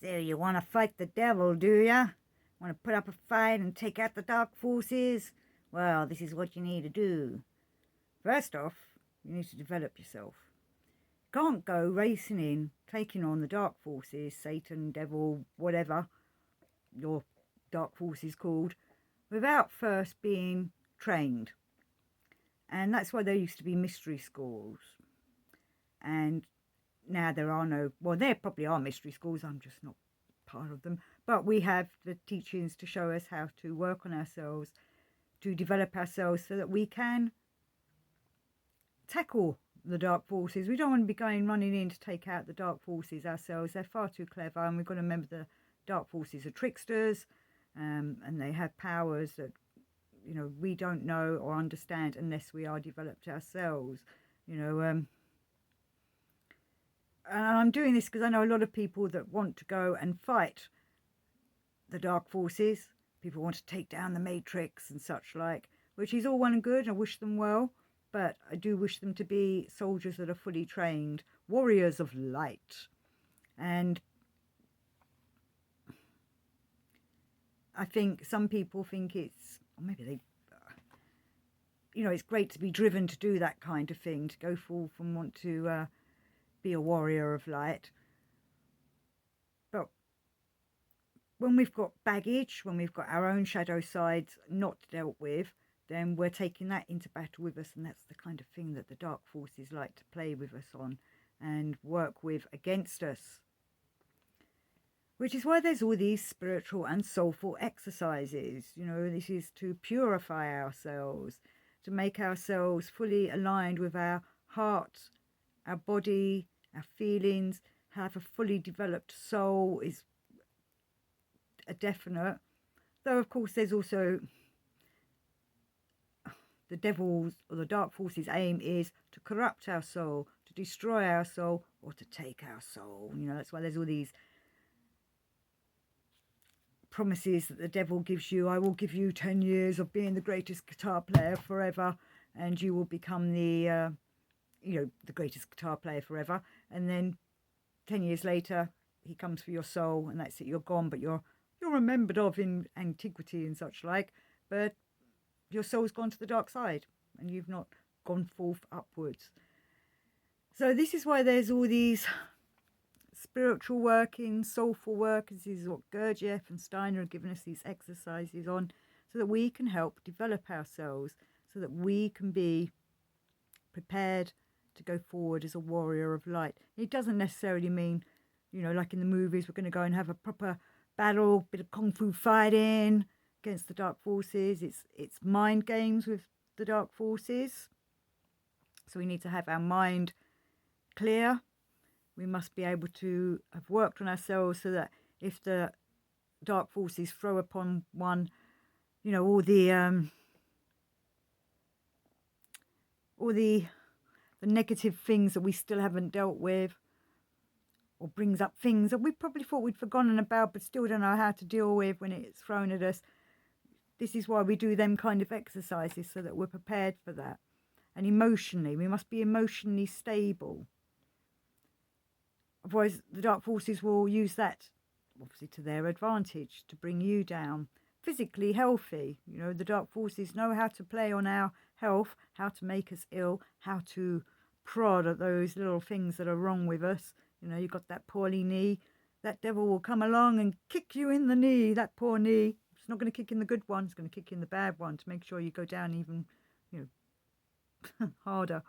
So you want to fight the devil, do ya? Want to put up a fight and take out the dark forces? Well, this is what you need to do. First off, you need to develop yourself. You can't go racing in, taking on the dark forces, Satan, devil, whatever your dark force is called, without first being trained. And that's why there used to be mystery schools. And now there are no, well, there probably are mystery schools, I'm just not part of them. But we have the teachings to show us how to work on ourselves, to develop ourselves so that we can tackle the dark forces. We don't want to be going running in to take out the dark forces ourselves. They're far too clever, and we've got to remember the dark forces are tricksters, and they have powers that we don't know or understand unless we are developed ourselves. And I'm doing this because I know a lot of people that want to go and fight the dark forces. People want to take down the Matrix and such like, which is all well and good. I wish them well, but I do wish them to be soldiers that are fully trained, warriors of light. And I think some people think it's, or maybe they, it's great to be driven to do that kind of thing, to go forth and want to be a warrior of light. But when we've got baggage, when we've got our own shadow sides not dealt with, then we're taking that into battle with us, and that's the kind of thing that the dark forces like to play with us on and work with against us. Which is why there's all these spiritual and soulful exercises. This is to purify ourselves, to make ourselves fully aligned with our heart, our body, our feelings. Have a fully developed soul is a definite. Though, of course, there's also the devil's or the dark forces' aim is to corrupt our soul, to destroy our soul, or to take our soul. That's why there's all these promises that the devil gives you. I will give you 10 years of being the greatest guitar player forever, and you will become the greatest guitar player forever. And then 10 years later, he comes for your soul, and that's it, you're gone, but you're remembered of in antiquity and such like, but your soul's gone to the dark side, and you've not gone forth upwards. So this is why there's all these spiritual workings, soulful work. This is what Gurdjieff and Steiner have given us these exercises on, so that we can help develop ourselves, so that we can be prepared to go forward as a warrior of light. It doesn't necessarily mean, like in the movies, we're going to go and have a proper battle, bit of kung fu fighting against the dark forces. It's mind games with the dark forces. So we need to have our mind clear. We must be able to have worked on ourselves so that if the dark forces throw upon one, all the negative things that we still haven't dealt with, or brings up things that we probably thought we'd forgotten about but still don't know how to deal with when it's thrown at us. This is why we do them kind of exercises, so that we're prepared for that. And emotionally, we must be emotionally stable. Otherwise, the dark forces will use that, obviously, to their advantage, to bring you down. Physically healthy, the dark forces know how to play on our health, how to make us ill, how to prod at those little things that are wrong with us. You've got that poorly knee. That devil will come along and kick you in the knee, that poor knee. It's not going to kick in the good one, it's going to kick in the bad one to make sure you go down even, harder.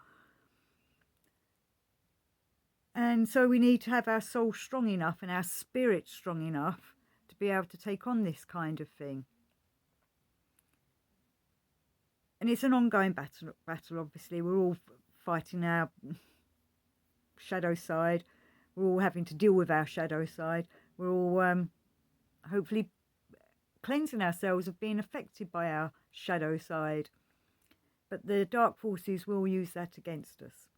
And so we need to have our soul strong enough and our spirit strong enough to be able to take on this kind of thing. And it's an ongoing battle, obviously. We're all fighting our shadow side. We're all having to deal with our shadow side. We're all hopefully cleansing ourselves of being affected by our shadow side. But the dark forces will use that against us.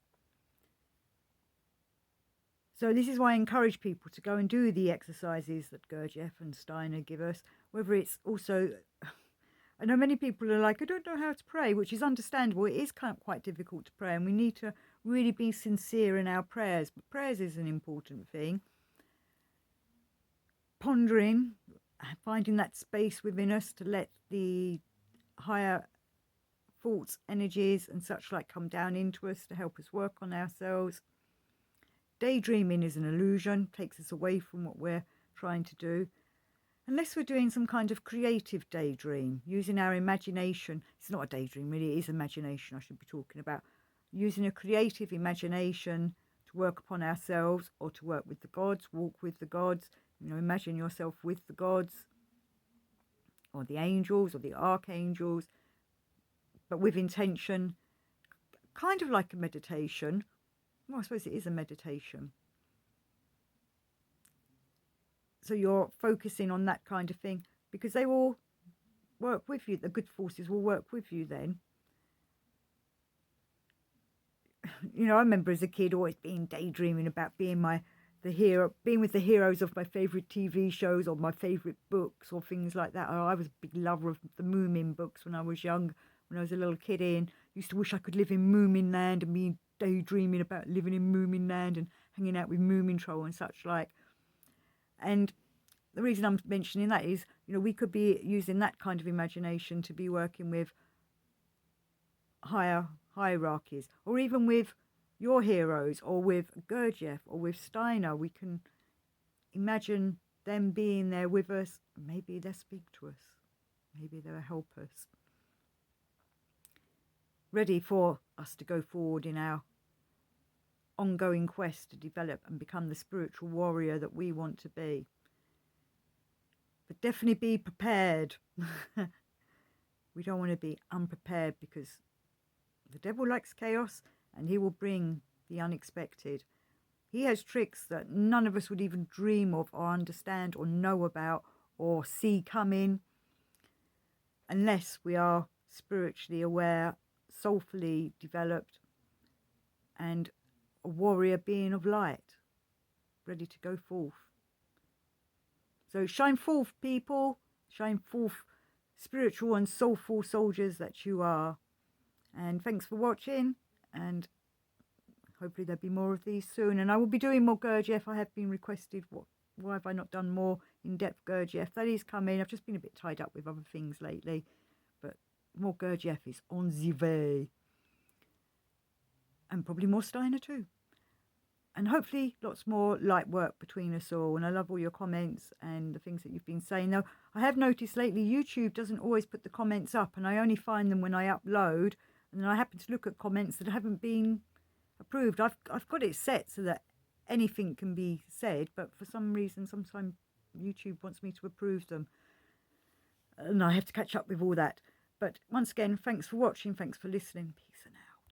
So this is why I encourage people to go and do the exercises that Gurdjieff and Steiner give us, whether it's also... I know many people are like, I don't know how to pray, which is understandable. It is quite difficult to pray, and we need to really be sincere in our prayers. But prayers is an important thing. pondering, finding that space within us to let the higher thoughts, energies and such like come down into us to help us work on ourselves. Daydreaming is an illusion, takes us away from what we're trying to do. Unless we're doing some kind of creative daydream, using our imagination. It's not a daydream, really, it is imagination I should be talking about. Using a creative imagination to work upon ourselves or to work with the gods, walk with the gods. Imagine yourself with the gods or the angels or the archangels, but with intention, kind of like a meditation. Well, I suppose it is a meditation. So you're focusing on that kind of thing because they will work with you. The good forces will work with you then. I remember as a kid always being daydreaming about being being with the heroes of my favourite TV shows or my favourite books or things like that. I was a big lover of the Moomin books when I was young, when I was a little kiddie, and used to wish I could live in Moomin Land and be daydreaming about living in Moomin Land and hanging out with Moomin Troll and such like. And the reason I'm mentioning that is, we could be using that kind of imagination to be working with higher hierarchies, or even with your heroes, or with Gurdjieff, or with Steiner. We can imagine them being there with us. Maybe they'll speak to us. Maybe they'll help us. Ready for us to go forward in our ongoing quest to develop and become the spiritual warrior that we want to be. But definitely be prepared. We don't want to be unprepared, because the devil likes chaos and he will bring the unexpected. He has tricks that none of us would even dream of or understand or know about or see coming, unless we are spiritually aware, soulfully developed, and a warrior being of light, ready to go forth. So shine forth, people. Shine forth, spiritual and soulful soldiers that you are. And thanks for watching, and hopefully there'll be more of these soon. And I will be doing more Gurdjieff. I have been requested, why have I not done more in-depth Gurdjieff? That is coming. I've just been a bit tied up with other things lately, but more Gurdjieff is on the way. And probably more Steiner too. And hopefully lots more light work between us all. And I love all your comments and the things that you've been saying. Now, I have noticed lately YouTube doesn't always put the comments up, and I only find them when I upload. And then I happen to look at comments that haven't been approved. I've got it set so that anything can be said, but for some reason, sometimes YouTube wants me to approve them. And I have to catch up with all that. But once again, thanks for watching. Thanks for listening.